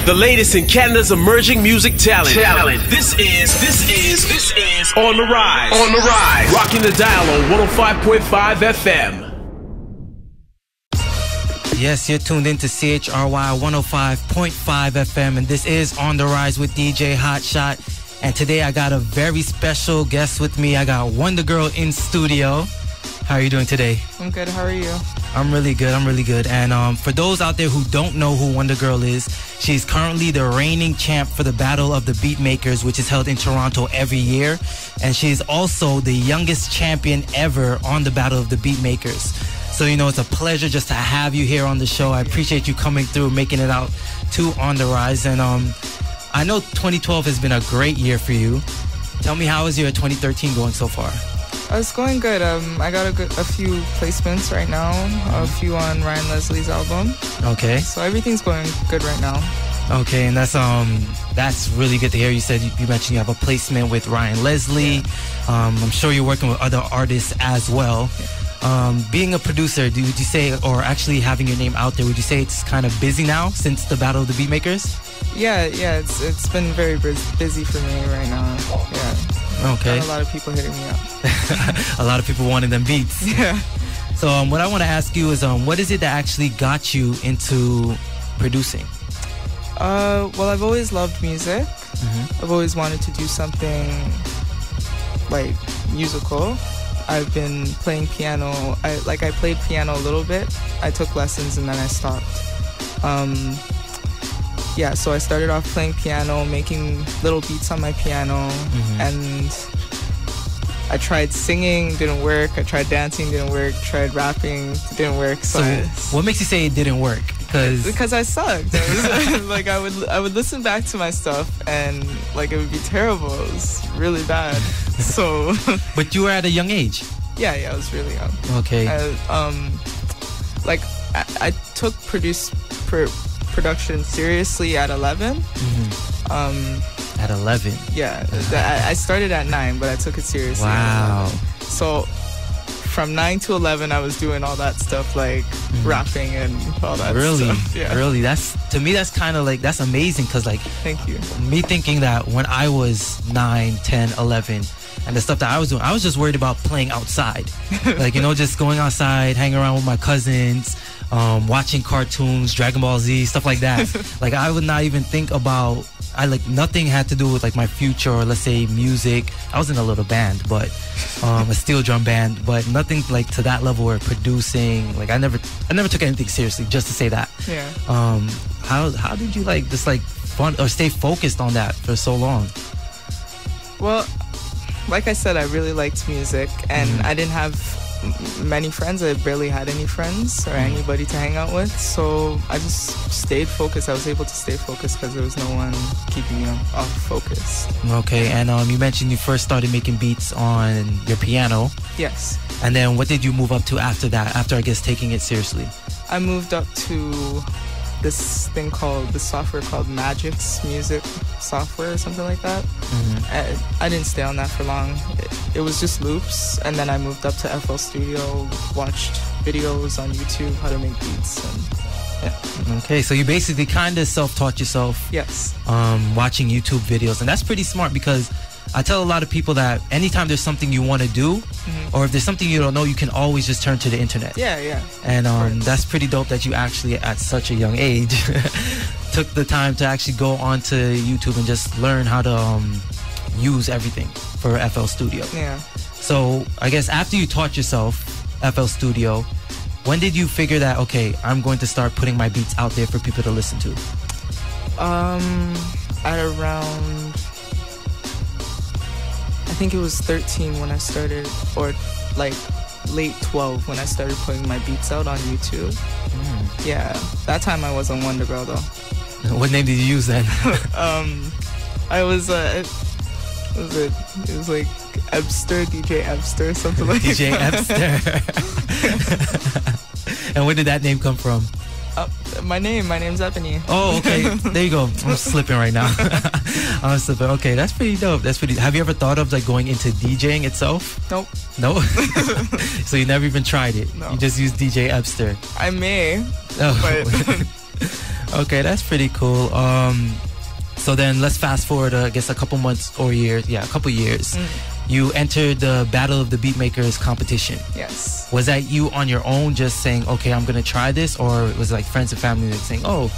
The latest in Canada's emerging music talent. This is On the Rise. On the Rise. Rocking the dial on 105.5 FM. Yes, you're tuned in to CHRY 105.5 FM, and this is On the Rise with DJ Hotshot. And today I got a very special guest with me. I got WondaGurl in studio. How are you doing today? I'm good. How are you? I'm really good. And for those out there who don't know who WondaGurl is, she's currently the reigning champ for the Battle of the Beatmakers, which is held in Toronto every year. And she's also the youngest champion ever on the Battle of the Beatmakers. So, you know, it's a pleasure just to have you here on the show. I appreciate you coming through, making it out to On the Rise. And I know 2012 has been a great year for you. Tell me, how is your 2013 going so far? It's going good. I got a few placements right now, a few on Ryan Leslie's album. Okay. So everything's going good right now. Okay, and that's really good to hear. You said you mentioned you have a placement with Ryan Leslie. Yeah. I'm sure you're working with other artists as well. Yeah. Being a producer, would you say, or actually having your name out there, would you say it's kind of busy now since the Battle of the Beatmakers? Yeah, it's been very busy for me right now. Yeah. Okay. Got a lot of people hitting me up. A lot of people wanting them beats. Yeah. So what I want to ask you is, what is it that actually got you into producing? Well, I've always loved music. Mm-hmm. I've always wanted to do something like musical. I've been playing piano. I played piano a little bit. I took lessons and then I stopped. Yeah, so I started off playing piano, making little beats on my piano, and I tried singing, didn't work. I tried dancing, didn't work. Tried rapping, didn't work. So what makes you say it didn't work? Because I sucked. Like I would listen back to my stuff and like it would be terrible. It was really bad. So. But you were at a young age. Yeah, I was really young. Okay. I took production seriously at 11. At 11? Yeah, I started at 9, but I took it seriously. Wow. At 11. So from 9 to 11, I was doing all that stuff, like rapping and all that stuff. Yeah. Really? To me, that's kind of like, that's amazing, because like, thank you. Me thinking that when I was 9, 10, 11, and the stuff that I was doing, I was just worried about playing outside. Like, you know, just going outside, hanging around with my cousins, watching cartoons, Dragon Ball Z, stuff like that. Like, I would not even think about, nothing had to do with like my future or let's say music. I was in a little band, but a steel drum band, but nothing like to that level where producing, like I never took anything seriously, just to say that. Yeah. How did you like just like fun or stay focused on that for so long? Well, like I said, I really liked music, and I didn't have many friends. I barely had any friends or anybody to hang out with, so I just stayed focused. I was able to stay focused because there was no one keeping me off focus. Okay, and you mentioned you first started making beats on your piano. Yes. And then what did you move up to after that, after I guess taking it seriously? I moved up to this software called Magic's music software or something like that. I didn't stay on that for long. It was just loops, and then I moved up to FL Studio, watched videos on YouTube how to make beats, and yeah. Okay, so you basically kind of self-taught yourself. Yes. Watching YouTube videos, and that's pretty smart, because I tell a lot of people that anytime there's something you want to do, or if there's something you don't know, you can always just turn to the internet. Yeah. And that's pretty dope that you actually, at such a young age, took the time to actually go onto YouTube and just learn how to use everything for FL Studio. Yeah. So I guess after you taught yourself FL Studio, when did you figure that, okay, I'm going to start putting my beats out there for people to listen to? At around, I think it was 13 when I started, or like late 12 when I started putting my beats out on YouTube. Yeah, that time I was on WondaGurl though. What name did you use then? I was it was like Ebster, DJ Ebster, something like DJ that. Ebster. And where did that name come from? My name's Ebony. Oh, okay. There you go. I'm slipping right now. I'm slipping. Okay, that's pretty dope. Have you ever thought of like going into DJing itself? Nope. No? So you never even tried it? No. You just use DJ Ebster? I may. Oh. But Okay, that's pretty cool. So then let's fast forward, I guess, a couple months or years. Yeah, a couple years. You entered the Battle of the Beatmakers competition. Yes. Was that you on your own just saying, okay, I'm going to try this? Or was it like friends and family that saying, oh,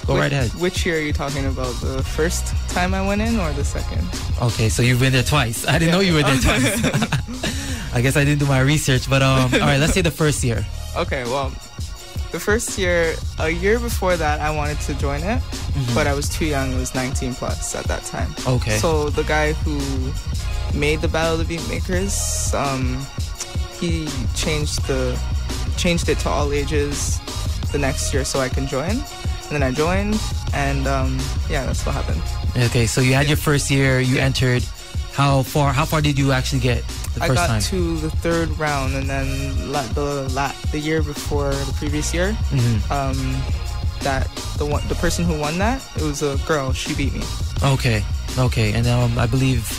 go right ahead? Which year are you talking about? The first time I went in or the second? Okay, so you've been there twice. I didn't know you were there twice. I guess I didn't do my research. But all right, let's say the first year. Okay, well, the first year, a year before that, I wanted to join it. But I was too young. It was 19 plus at that time. Okay. So the guy who made the Battle of the Beatmakers, he changed it to all ages the next year so I can join. And then I joined, and yeah, that's what happened. Okay, so you had your first year, you entered. How far did you actually get the first time? I got to the third round, and then the year before the previous year, the person who won that, it was a girl. She beat me. Okay, and I believe,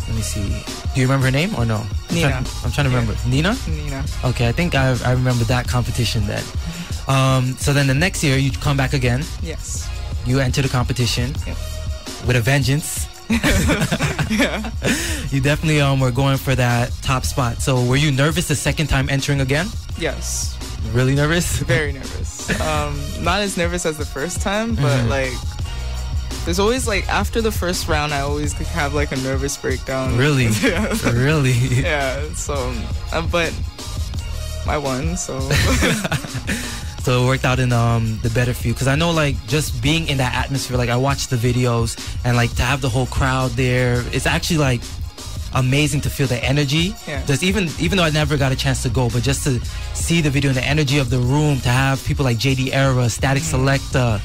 let me see. Do you remember her name or no? Nina. I'm trying to remember. Nina? Nina. Okay, I think I remember that competition then. So then the next year you come back again. Yes. You enter the competition with a vengeance. Yeah. You definitely were going for that top spot. So were you nervous the second time entering again? Yes. Really nervous? Very nervous. Not as nervous as the first time, but like there's always like after the first round I always have like a nervous breakdown. Really? Yeah. Really? Yeah. So but I won, so So it worked out in the better for you, because I know like just being in that atmosphere, like I watched the videos and like to have the whole crowd there, it's actually like amazing to feel the energy. Yeah. Just even though I never got a chance to go, but just to see the video and the energy of the room, to have people like JD Era, Static Selecta,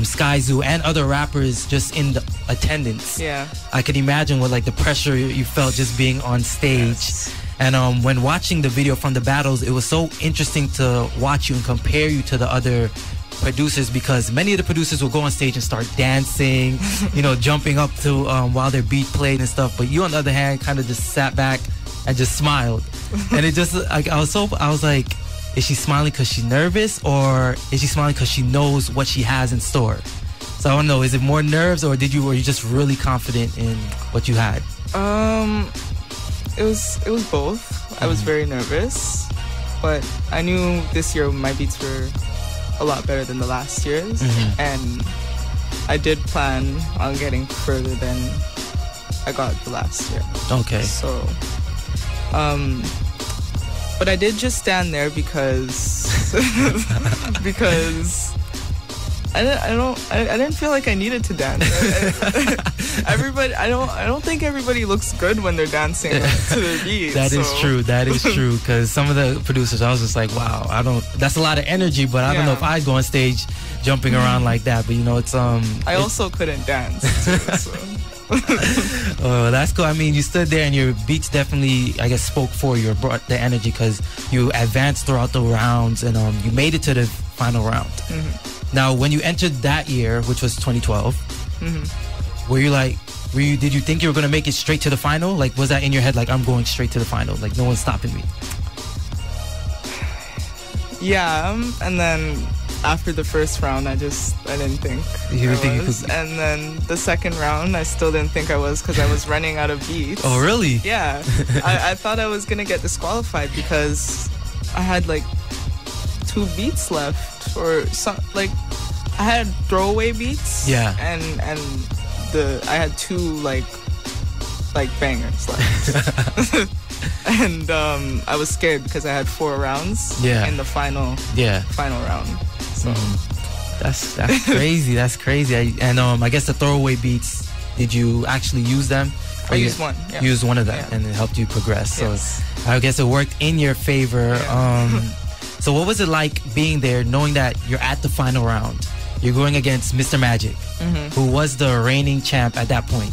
Sky Zoo, and other rappers just in the attendance. Yeah. I could imagine what like the pressure you felt just being on stage. Yes. And when watching the video from the battles, it was so interesting to watch you and compare you to the other producers, because many of the producers will go on stage and start dancing, you know, jumping up to while their beat played and stuff. But you, on the other hand, kind of just sat back and just smiled. And it just, like, I was like, is she smiling because she's nervous, or is she smiling because she knows what she has in store? So I don't know, is it more nerves, or were you just really confident in what you had? It was both. I was very nervous, but I knew this year my beats were a lot better than the last year's, and I did plan on getting further than I got the last year. Okay. So, but I did just stand there because because I didn't feel like I needed to dance. Everybody, I don't think everybody looks good when they're dancing to their beats. That is true. That is true. Because some of the producers, I was just like, wow, that's a lot of energy, but I don't know if I'd go on stage jumping around like that. But you know, I also couldn't dance too, so. Oh, that's cool. I mean, you stood there and your beats definitely, I guess, spoke for you, or brought the energy, because you advanced throughout the rounds, and you made it to the final round. Now, when you entered that year, which was 2012, did you think you were going to make it straight to the final? Like, was that in your head, like, I'm going straight to the final, like, no one's stopping me? Yeah, and then after the first round, I didn't think I was. And then the second round, I still didn't think I was, because I was running out of beats. Oh, really? Yeah. I thought I was going to get disqualified because I had, like, 2 beats left. Or some, like, I had throwaway beats. Yeah. And I had 2 like bangers left. And I was scared because I had 4 rounds in the final round. So that's crazy. That's crazy. And I guess the throwaway beats, did you actually use them? I used one. Yeah. You used one of them, and it helped you progress. Yes. So I guess it worked in your favor. Yeah. So what was it like being there, knowing that you're at the final round? You're going against Mr. Magic, who was the reigning champ at that point.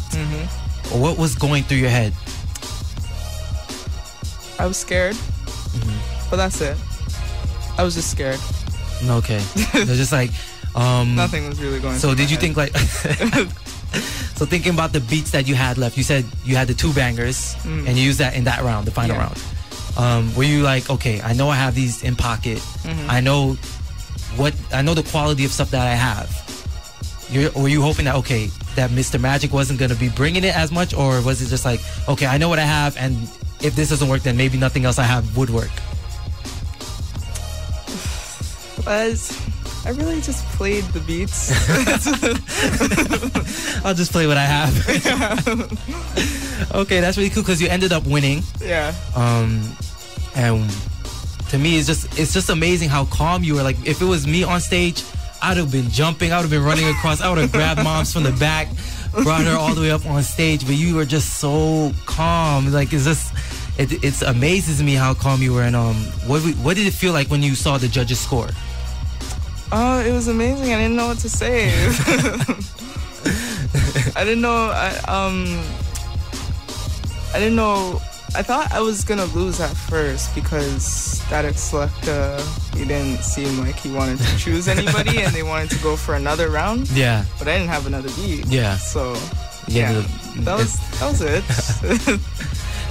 What was going through your head? I was scared, but that's it. I was just scared. Okay. So just like... nothing was really going through So did you head. think like... So thinking about the beats that you had left, you said you had the 2 bangers, and you used that in that round, the final round. Were you like, okay, I know I have these in pocket. I know what I know the quality of stuff that I have. Were you hoping that, okay, that Mr. Magic wasn't going to be bringing it as much, or was it just like, okay, I know what I have, and if this doesn't work, then maybe nothing else I have would work? I really just played the beats. I'll just play what I have. Okay, that's really cool because you ended up winning. Yeah. And to me, it's just amazing how calm you were. Like, if it was me on stage, I'd have been jumping. I would have been running across. I would have grabbed Moms from the back, brought her all the way up on stage. But you were just so calm. Like, it amazes me how calm you were. And what did it feel like when you saw the judges' score? Oh, it was amazing. I didn't know what to say. I didn't know. I didn't know. I thought I was gonna lose at first because Static Selecta, he didn't seem like he wanted to choose anybody, and they wanted to go for another round. Yeah. But I didn't have another beat. Yeah. So yeah, that was it.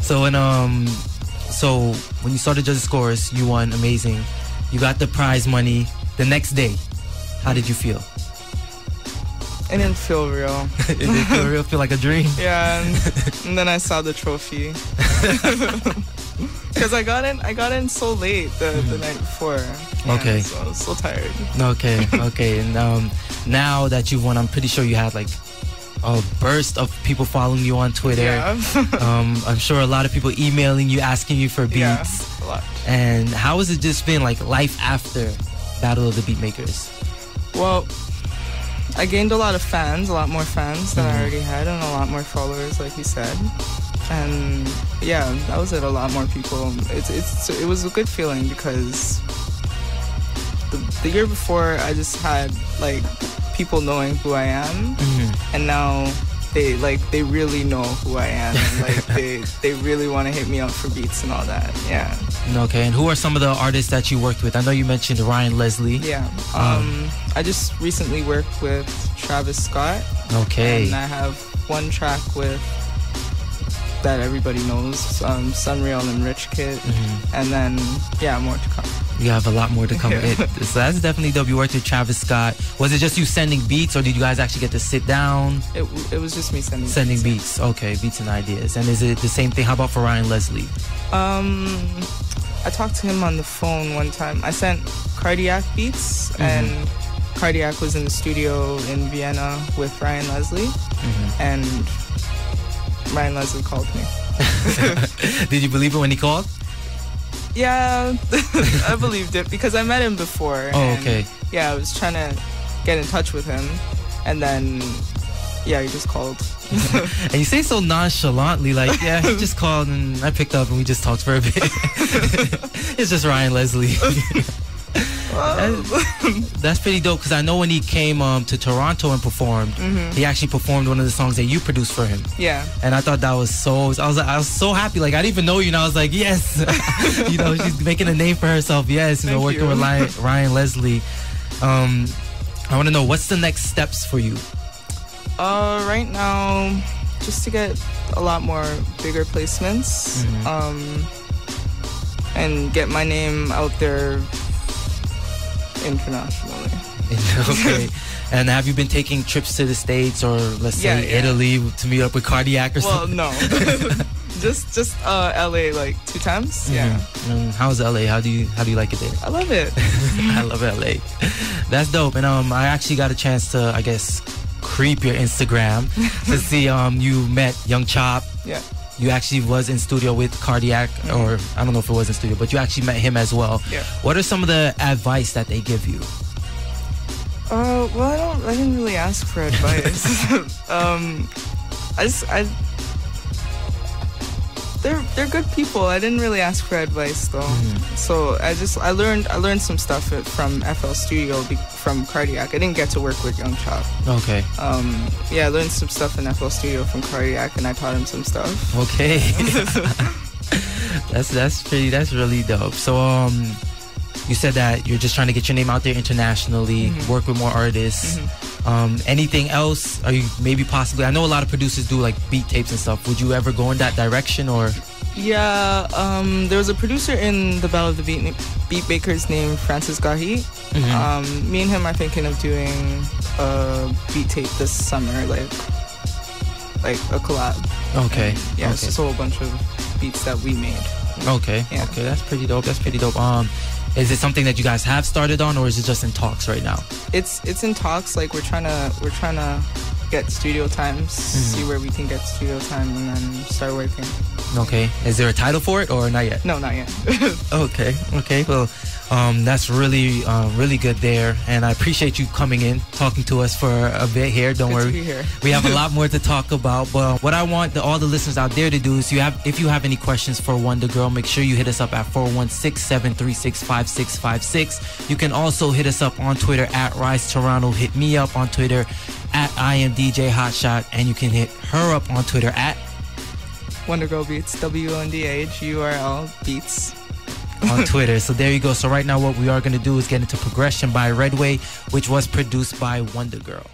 So when you saw the judges' scores, you won. Amazing. You got the prize money. The next day, how did you feel? It didn't feel real. It didn't feel real? Feel like a dream? Yeah, and then I saw the trophy. Because I got in so late the night before. Yeah, okay. So I was so tired. Okay. And now that you've won, I'm pretty sure you had like a burst of people following you on Twitter. Yeah. I'm sure a lot of people emailing you, asking you for beats. Yeah, a lot. And how has it just been, like, life after Battle of the Beatmakers? Well, I gained a lot more fans than I already had, and a lot more followers, like you said. And yeah, that was it. A lot more people. It was a good feeling because the year before I just had like people knowing who I am, and now they really know who I am. Like they really want to hit me up for beats and all that. Yeah. Okay, and who are some of the artists that you worked with? I know you mentioned Ryan Leslie. Yeah. I just recently worked with Travis Scott. Okay. And I have one track with that everybody knows, Sunreal and Rich Kid. And then, yeah, more to come. You have a lot more to come. Yeah. So that's definitely dope. You worked with Travis Scott. Was it just you sending beats, or did you guys actually get to sit down? It was just me sending beats. Okay, beats and ideas. And is it the same thing? How about for Ryan Leslie? I talked to him on the phone one time. I sent Cardiac beats, and Cardiac was in the studio in Vienna with Ryan Leslie, and Ryan Leslie called me. Did you believe it when he called? Yeah, I believed it because I met him before. Oh, okay. Yeah, I was trying to get in touch with him, and then, yeah, he just called. And you say so nonchalantly, like, yeah, he just called and I picked up and we just talked for a bit. It's just Ryan Leslie. That's pretty dope because I know when he came to Toronto and performed, he actually performed one of the songs that you produced for him. Yeah. I thought that was I was so happy. Like, I didn't even know you, and I was like, yes. You know, she's making a name for herself. Yes, working with Ryan Leslie. I want to know, what's the next steps for you? Right now, just to get a lot more bigger placements, and get my name out there internationally. Okay. And have you been taking trips to the States or let's say Italy to meet up with Cardiac or something? Well, no. just LA like 2 times. Yeah. And how's LA? How do you like it there? I love it. I love LA. That's dope. And I actually got a chance to, I guess, creep your Instagram to see you met Young Chop. Yeah. You actually was in studio with Cardiac, or I don't know if it was in studio, but you actually met him as well. Yeah. What are some of the advice that they give you? Well, I didn't really ask for advice. They're good people. I didn't really ask for advice though. So I learned some stuff from FL Studio from Cardiac. I didn't get to work with Young Chop. Okay. Yeah, I learned some stuff in FL Studio from Cardiac, and I taught him some stuff. Okay. That's really dope. So you said that you're just trying to get your name out there internationally, work with more artists. Anything else? Are you maybe possibly? I know a lot of producers do like beat tapes and stuff. Would you ever go in that direction, or? Yeah, there was a producer in the Battle of the Beat Makers named Francis Gahi. Me and him are thinking of doing a beat tape this summer, like a collab. Okay. And, yeah, okay. It's just a whole bunch of beats that we made. Okay. Yeah. Okay, that's pretty dope. Is it something that you guys have started on, or is it just in talks right now? It's in talks. Like we're trying to get studio time, see where we can get studio time, and then start working. Okay. Is there a title for it, or not yet? No, not yet. Okay. Well, that's really good there, and I appreciate you coming in, talking to us for a bit here. Don't worry, to be here. We have a lot more to talk about. But what I want all the listeners out there to do is, if you have any questions for WondaGurl, make sure you hit us up at 416-736-5656. You can also hit us up on Twitter at Rise Toronto. Hit me up on Twitter at I am DJ Hotshot, and you can hit her up on Twitter at WondaGurl Beats, WondaGurl Beats. On Twitter. So there you go. So right now what we are going to do is get into Progression by Redway, which was produced by WondaGurl.